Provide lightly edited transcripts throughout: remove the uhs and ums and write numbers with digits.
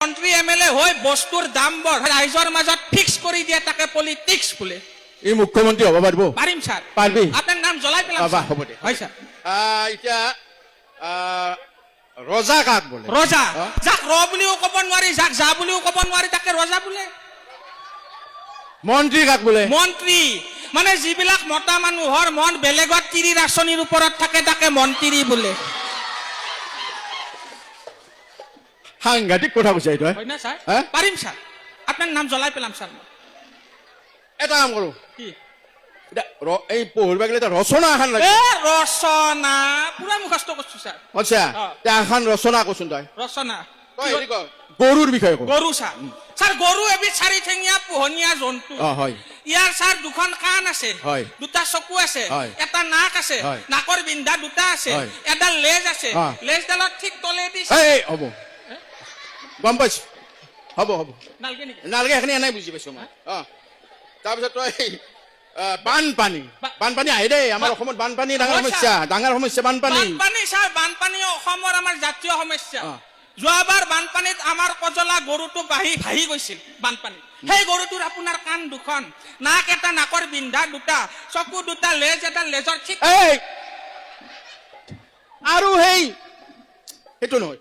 মন্ত্ৰী এমএলএ হৈ বস্তুৰ দাম বৰ ৰাইজৰ মাজত ফিক্স কৰি দিয়ে তাকে পলিটিক্স বোলে এই মুখ্যমন্ত্ৰী হ'ব পাৰিব পাৰিম ছাৰ পাৰিবি আপোনাৰ নাম জ্বলাই পেলাম হ'ব দে হয় ছাৰ এতিয়া ৰজা কাক বোলে ৰজা যাক ৰ বুলিও ক'ব নোৱাৰি যাক যা বুলিও ক'ব নোৱাৰি তাকে ৰজা বোলে মন্ত্ৰী কাক বোলে মন্ত্ৰী মানে যিবিলাক মতা মানুহৰ মন বেলেগত তিৰিৰ আঁচনিৰ ওপৰত থাকে তাকে মন্ত্ৰী বোলে সাংঘাতিক কথা কৈছে এইটো হয় না ছাৰ পাৰিম ছাৰ আপোনাৰ নাম জ্বলাই পেলাম ছাৰ এটা কাম কৰো কি এই পঢ়িব গেলে এটা ৰচনা এখন লাগে ৰচনা পুৰা মুখস্থ কৰিছো ছাৰ আচ্ছা এখন ৰচনা কচোন তই ৰচনা তই হেৰি কৰ গৰুৰ বিষয়ে ক গৰু ছাৰ ছাৰ গৰু এবিধ চাৰিঠেঙীয়া পোহনীয়া জন্তু হয় ইয়াৰ ছাৰ দুখন কাণ আছে হয় দুটা চকু আছে হয় এটা নাক আছে হয় নাকৰ বিন্ধা দুটা আছে হয় এডাল লেজ আছে লেজডালত ঠিক তলেদি এই হ'ব গম পাইছো হ'ব হ'ব নালগে নেকি নালগে এখিনি এনাই বুজি পাইছো মই তাৰপিছত তই বানপানী আহে দেই আমাৰ অসমত বানপানী ডাঙৰ সমস্যা বানপানী ছাৰ বানপানী অসমৰ আমাৰ জাতীয় সমস্যা যোৱাবাৰ বানপানীত আমাৰ কজলা গৰুটো ভাহি গৈছিল বানপানী সেই গৰুটোৰ আপোনাৰ কাণ দুখন নাক এটা নাকৰ বিন্ধা দুটা চকু দুটা লেজ এটা লেজৰ ঠিক আৰু সেইটো নহয়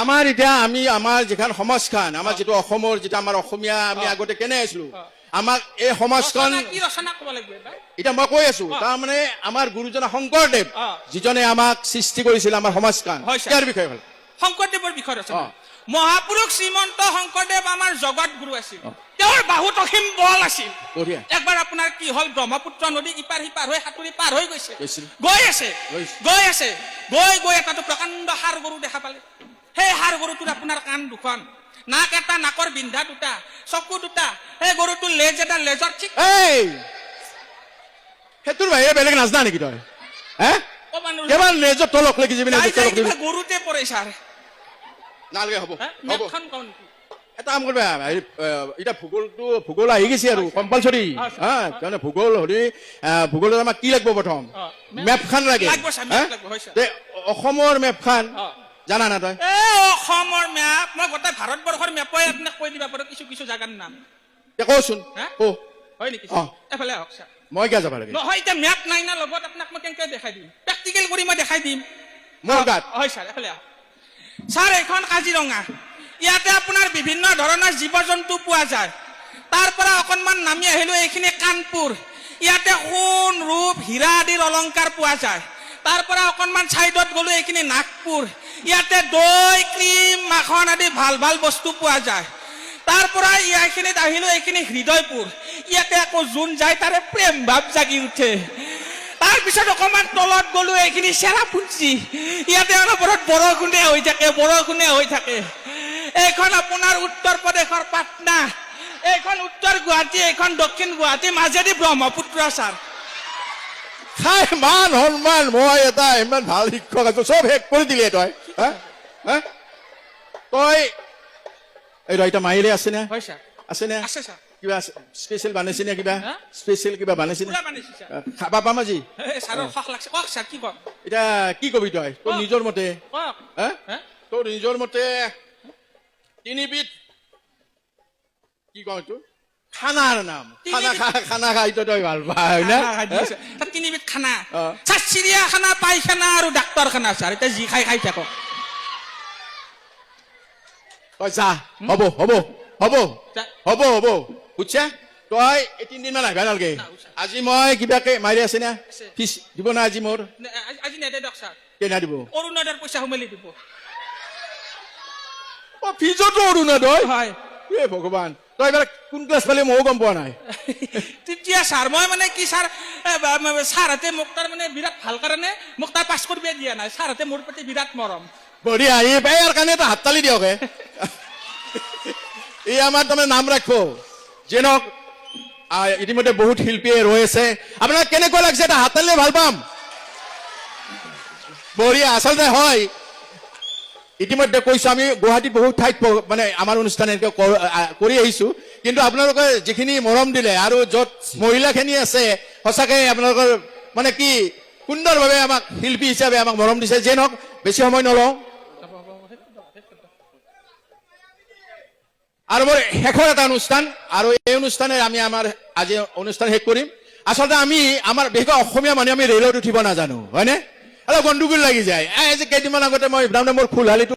আমাৰ এতিয়া আমাৰ যিখন সমাজখন আমাৰ যিটো অসমৰ যিটো আমাৰ অসমীয়া আমি আগতে কেনে আছিলো আমাক এই সমাজখন এতিয়া মই কৈ আছো তাৰমানে আমাৰ গুৰুজনা শংকৰদেৱ যিজনে আমাক সৃষ্টি কৰিছিল আমাৰ সমাজখন ইয়াৰ বিষয়ে ভাল শংকৰদেৱৰ বিষয়ে মহাপুৰুষ শ্ৰীমন্ত শংকৰদেৱ আমাৰ জগত গুৰু আছিল তেওঁৰ বাহুত অসীম বল আছিল একবাৰ আপোনাৰ কি হল ব্ৰহ্মপুত্ৰ নদী ইপাৰ সিপাৰ হৈ সাঁতুৰি পাৰ হৈ গৈছে গৈ এটাতো প্ৰকাণ্ড ষাঁড় গৰু দেখা পালে সেই ষাঁড় গৰুটোৰ আপোনাৰ কাণ দুখন নাক এটা নাকৰ বিন্ধা দুটা চকু দুটা সেই গৰুটোৰ লেজ এটা লেজৰ ঠিক সেইটোৰ বাহিৰে বেলেগ নাজানা নেকি তই কেৱল লেজৰ তলক লাগি যাবি গৰুতে পৰে ছাৰ নালগে হ'ব এটা কাম কৰিবা এতিয়া ভূগোল আহি গৈছে আৰু কম্পালচৰি তাৰমানে ভূগোলত আমাক কি লাগিব প্ৰথম মেপখন লাগে অসমৰ মেপখন জানা না তই অসমৰ মেপ মই গোটেই ভাৰতবৰ্ষৰ মেপই আপোনাক কৈ দিবা পাৰো কিছু কিছু জাগাৰ নাম কচোন হয় নেকি এফালে আহক ছাৰ মই কিয় যাব লাগে নহয় এতিয়া মেপ নাই না লগত আপোনাক মই কেনেকৈ দেখাই দিম প্ৰেক্টিকেল কৰি মই দেখাই দিম মোৰ গাত হয় ছাৰ এফালে আহক ছাৰ এইখন কাজিৰঙা ইয়াতে আপোনাৰ বিভিন্ন ধৰণৰ জীৱ জন্তু পোৱা যায় তাৰ পৰা অকণমান নামি আহিলো এইখিনি কানপুৰ ইয়াতে সোণ ৰূপ হীৰা আদিৰ অলংকাৰ পোৱা যায় তাৰ পৰা অকণমান চাইডত গলো এইখিনি নাগপুৰ ইয়াতে দৈ ক্ৰীম মাখন আদি ভাল ভাল বস্তু পোৱা যায় তাৰ পৰা এইখিনিত আহিলো এইখিনি হৃদয়পুৰ ইয়াতে আকৌ যোন যায় তাৰে প্ৰেম ভাৱ জাগি উঠে তাৰপিছত অকণমান তলত গলো এইখিনি চেৰাপুঞ্জী ইয়াতে অনবৰত বৰষুণে হৈ থাকে এইখন আপোনাৰ উত্তৰ প্ৰদেশৰ পাটনা এইখন উত্তৰ গুৱাহাটী এইখন দক্ষিণ গুৱাহাটী মাজেদি ব্ৰহ্মপুত্ৰ ছাৰ মান সন্মান মই এটা ইমান ভাল শিক্ষক আছো চব শেষ কৰি দিলে তই এতিয়া মাহিলে আছে নে কিবা স্পেচিয়েল বানাইছে নে কিবা বানাইছে নে খাবা পাম আজি এতিয়া কি কবি তই তোৰ নিজৰ মতে তিনিবিধ কি কওঁ এইটো খানাৰ নাম খানা খাই তই ভাল পাই না তিনিবিধ খানা চিৰিয়াখানা পায়খানা আৰু ডাক্তৰখানা ছাৰ এতিয়া যি খাই থাকক তই যা হ'ব বুজছা তই 3 দিন মান আহিবা নালাগে আজি মই কিবাকে মাৰি আছে না ফিজ দিব না আজি মোৰ আজি নেদে দিয়ক ছাৰ কেনা দিব অৰুণোদয়ৰ পইচা সোমালি দিব ফিজতো অৰুণোদয় হয় ভগৱান তই এবাৰ কোন ক্লাছ পালে ময়ো গম পোৱা নাই তেতিয়া ছাৰ মই মানে কি ছাৰ ছাৰহঁতে মোক তাৰ মানে বিৰাট ভাল কাৰণে মোক তাৰ পাছ কৰিব দিয়া নাই ছাৰহঁতে মোৰ প্ৰতি বিৰাট মৰম বঢ়িয়া ইয়াৰ কাৰণে এটা হাত তালি দিয়ক এই আমাৰ তাৰমানে নাম ৰাখো যেনক ইতিমধ্যে বহুত শিল্পীয়ে ৰৈ আছে আপোনাক কেনেকুৱা লাগিছে এটা হাত তালিলে ভাল পাম বঢ়িয়া আচলতে হয় ইতিমধ্যে কৈছো আমি গুৱাহাটীত বহুত ঠাইত মানে আমাৰ অনুষ্ঠান এনেকৈ কৰি আহিছো কিন্তু আপোনালোকে যিখিনি মৰম দিলে আৰু য'ত মহিলাখিনি আছে সঁচাকে আপোনালোকৰ মানে কি সুন্দৰভাৱে আমাক শিল্পী হিচাপে আমাক মৰম দিছে যে নহওক বেছি সময় নলওঁ আৰু মোৰ শেষৰ এটা অনুষ্ঠান, আৰু এই অনুষ্ঠানে আমি আমাৰ আজি অনুষ্ঠান শেষ কৰিম। আচলতে আমি আমাৰ বিশেষকৈ অসমীয়া মানুহে আমি ৰেলত উঠিব নাজানো, হয়নে? অলপ গণ্ডগোল লাগি যায়। এই যে কেইদিনমান আগতে মই মোৰ খুলহালিটো